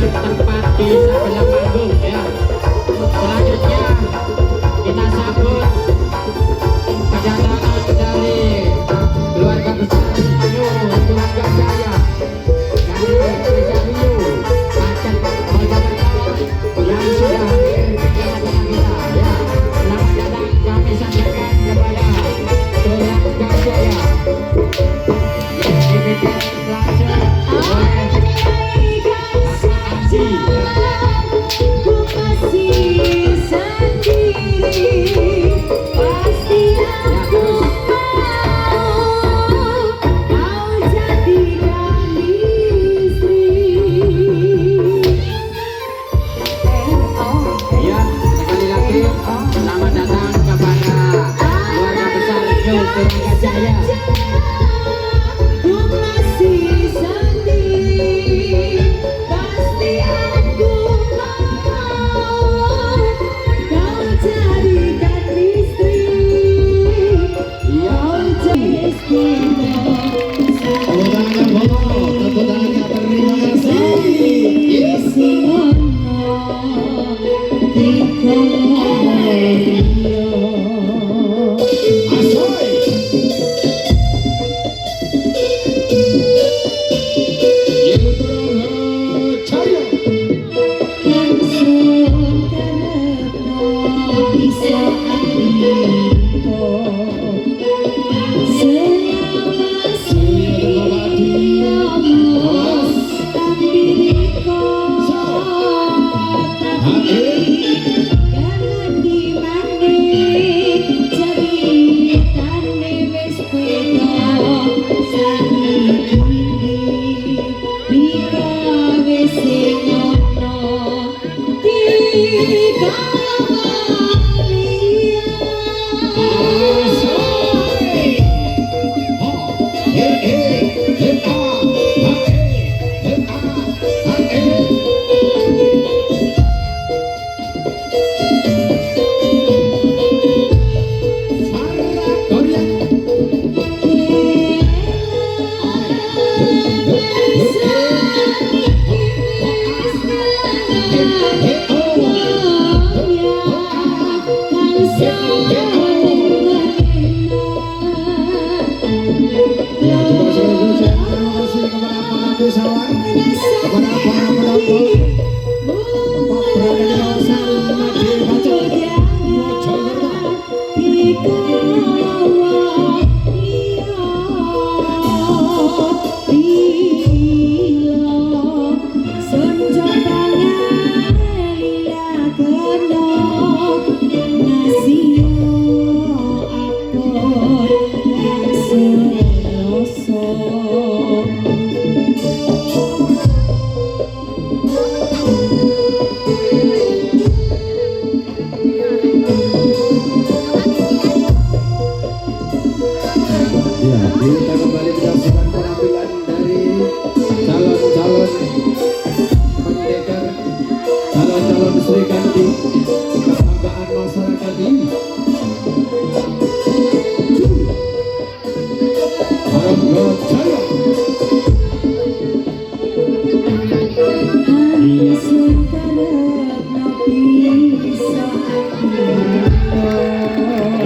bertempat di sebelah panggung ya. Selanjutnya kita sambut kedatangan dari keluarga besar Rio Turangga Jaya dari Desa Rio Pacet Mojokerto yang sudah hadir di tengah-tengah kita ya. Selamat datang kami sampaikan kepada Turangga Jaya yang dipimpin langsung oleh Bapak Ansi ya. Ku masih sendiri, pasti aku mau jadikan istri. Ya, sekali lagi selamat datang kepada keluarga besar Rio Turangga Jaya. Ku masih sendiri, pasti aku mau kau jadikan istri. Iya. Terima kasih kepada para wisatawan, kepada para penonton tempat berada di kawasan Madi Pacet Mojokerto. Ya, kita kembali menyaksikan penampilan dari calon-calon pendekar, calon-calon Sri Kandi, kebanggaan masyarakat ini. Turangga Jaya.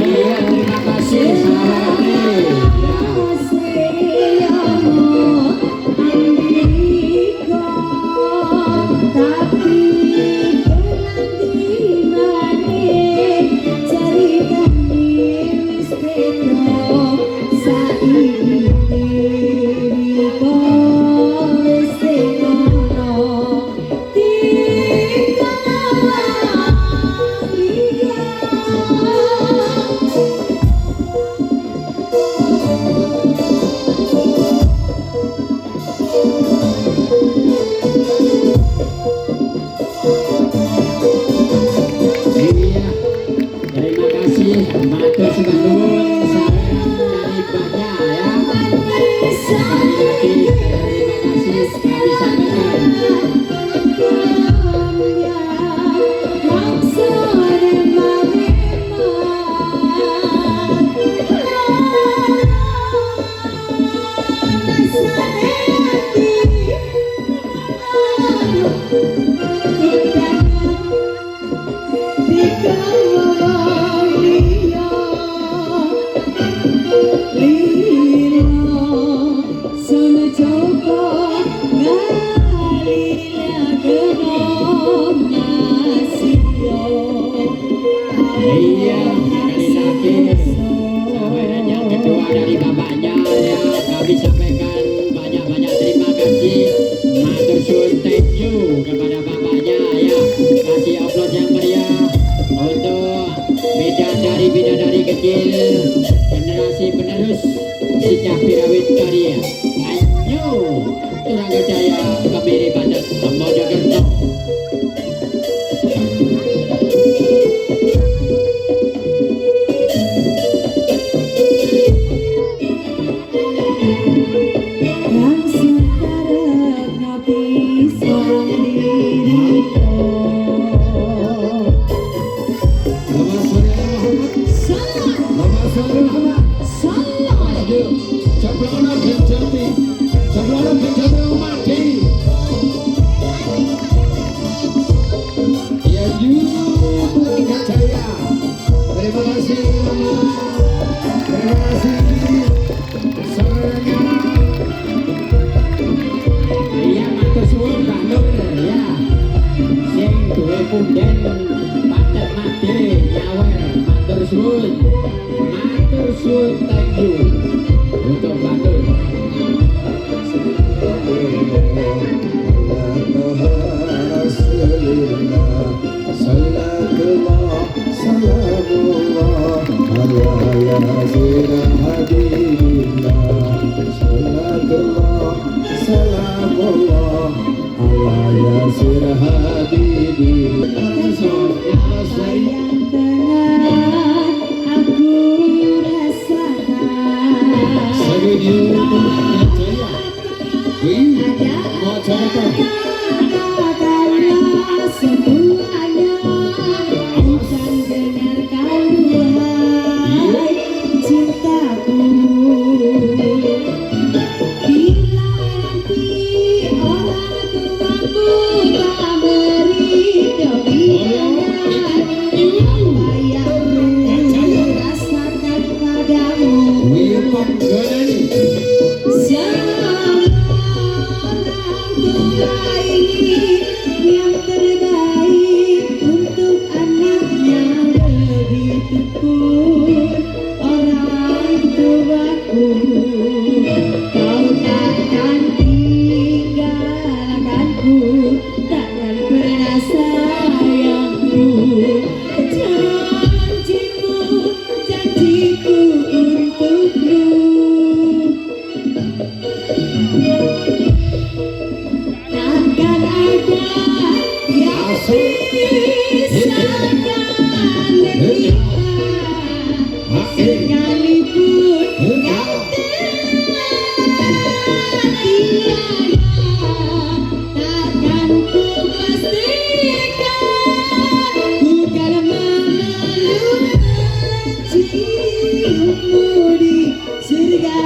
Iya, terima kasih maju kepada bapaknya ya. Kasih aplaus yang meriah untuk bidadari kecil generasi penerus Sejak Pirawit Karya. Ayo Turangga Jaya Kemiri Badat Mojokerto. Yang sekarang nabi seorang diriku. Nama saudara Muhammad. Salam, Nama saudara Muhammad. salam. Aduh, Cabrana Kenjati. Cabrana Kenjati mati. Ya Turangga Jaya. Terima kasih Mama. Terima kasih saudaranya. Iya matur suwun Mbak Nur ya. Sing duwe punden patet mati nyawer matur suwun. Matur suwun thank you untuk Mbak Nur. Sayang tenan aku rasakan. Katakanlah semuanya, bukan dengarkan duhai cintaku. Bila nanti orang tuaku tak beri kebiayaan, apa yang ku rasakan padamu? Seorang tua ini yang terbaik untuk anaknya, begitupun orang tuaku. Kau takkan tinggalkanku, takkan pernah sayangku. Janjimu, janjiku untukmu. Takkan ada yang pisahkan kita, sekalipun kau tiada, takkan ku pastikan ku kan memeluk ciummu di surga.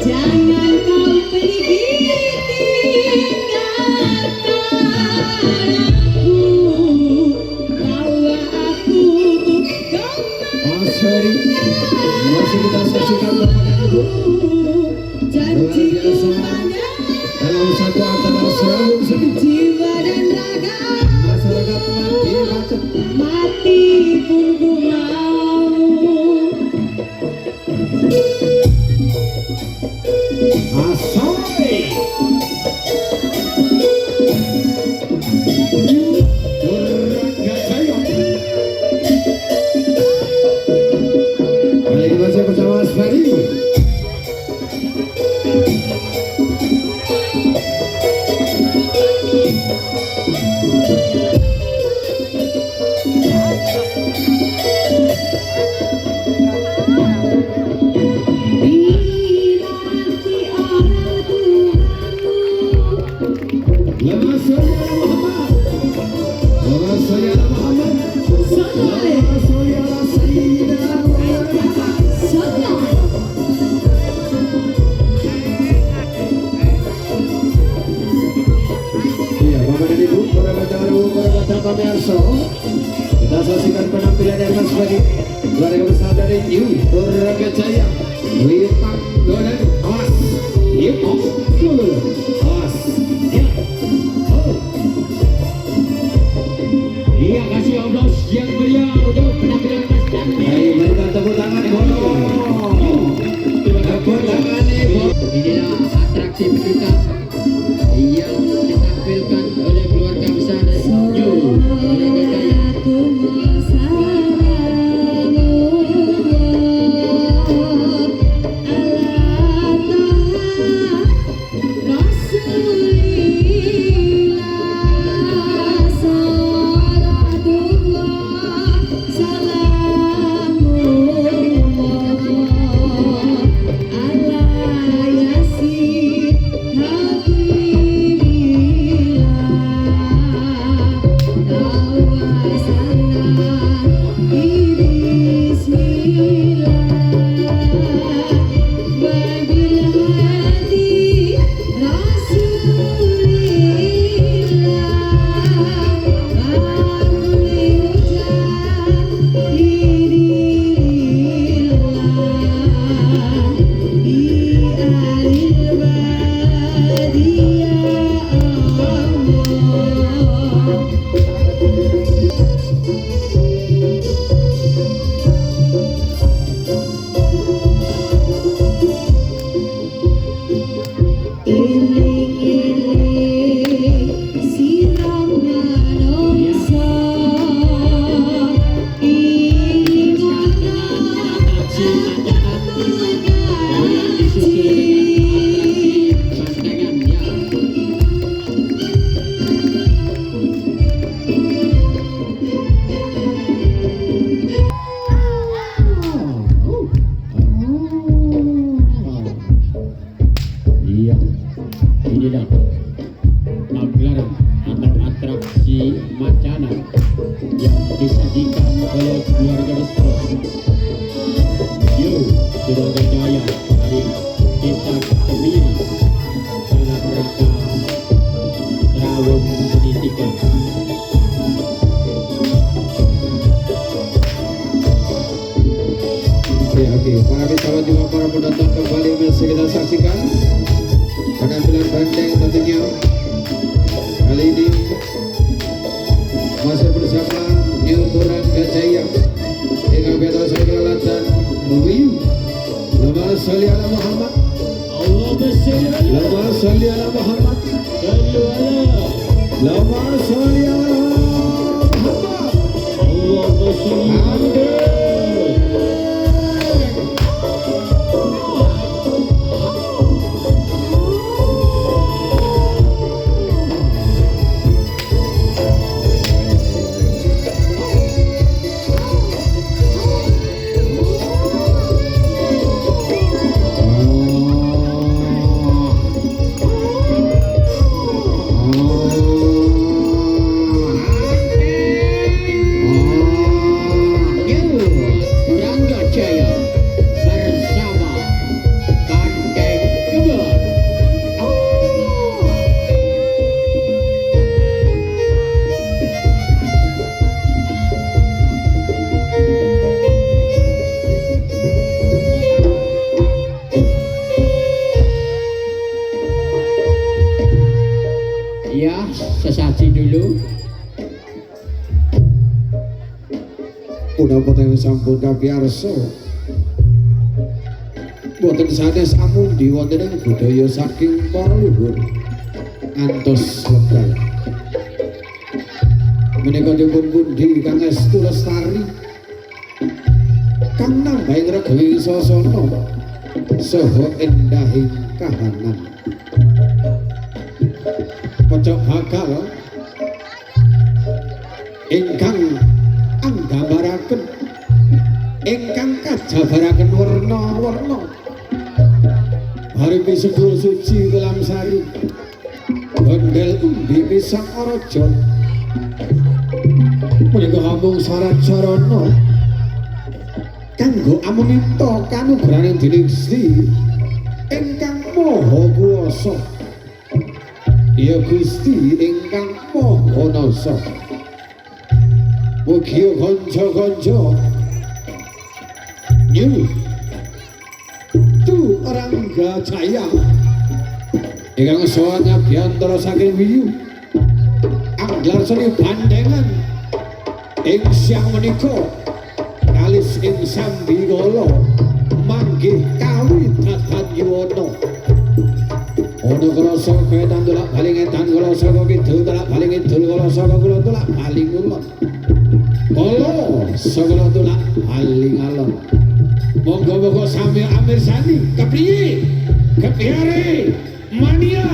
Jangan kau pergi tinggalkan aku, bawa aku Seri masih kita saksikan Bapak dan Ibu janjiku pada dalam satu antara selalu sedih jiwa dan raga, masyarakat mati macet. mati pun ku mau. Asoy Turangga Jaya. Kali ini masih bersama Mas Ferry. Bila nanti orang tuamu Nama saudara Muhammad. Nama saudara Muhammad. Nama saudara Sayyidina Muhammad. salam. Iya, Bapak dan Ibu, para baca pemirsa, kita saksikan penampilan dari Mas Ferry, keluarga besar dari Turangga Jaya. Wipang Godan, awas, yuk, awas, ya, oh. Iya kasih aplaus yang meriah untuk penampilan Mas Dandi. Baik, berikan tepuk tangan, tepuk tangan, Inilah atraksi pejuta yang ditampilkan oleh keluarga besar New Braga Jaya. Iya, inilah pagelaran atau atraksi macana yang disajikan oleh keluarga besar New Braga Jaya dari Desa Kemiri dalam rangka Rawon Pendidikan. Oke, para wisatawan juga para penonton kembali masih kita saksikan penampilan banteng tentunya. Kali ini masih bersama New Braga Jaya dengan beta saya dan Wiyu. Lama salli ala Muhammad. Lama salli ala Muhammad. Lama salli ala Muhammad. Ya, sesaji dulu. Mudah-mudahan sampun kapiarsa. Boten sanes amundi wonten ing budaya saking para luhur ngantos wekdal. Menika dipun pundi Kang Estu Lestari. Kang nambahing regawing sasana saha endahing kahanan. Pocok bakal ingkang anggambaraken ingkang kajabaraken werna-werna hari sedulur suci kelam sari gondel umbi pisang araja punika hamung sarat sarana kanggo amunita kanugrahaning dening Gusti ingkang maha kuwasa. Ya Gusti ingkang maha nasa. Mugi kanca-kanca New Braga Jaya ingkang saha nyabyantara saking Wiyu anglar seni bandengan ing siang menika kalis ing sambingala manggih kawitakan yuwana Ono kroso ketan tulak paling etan kroso kok kidul tulak paling kidul kroso kok kulon tulak paling kulon. Kolo sokolo tulak paling alon. Monggo-monggo sambil Amir Sani kepriye? Kepiare? Mania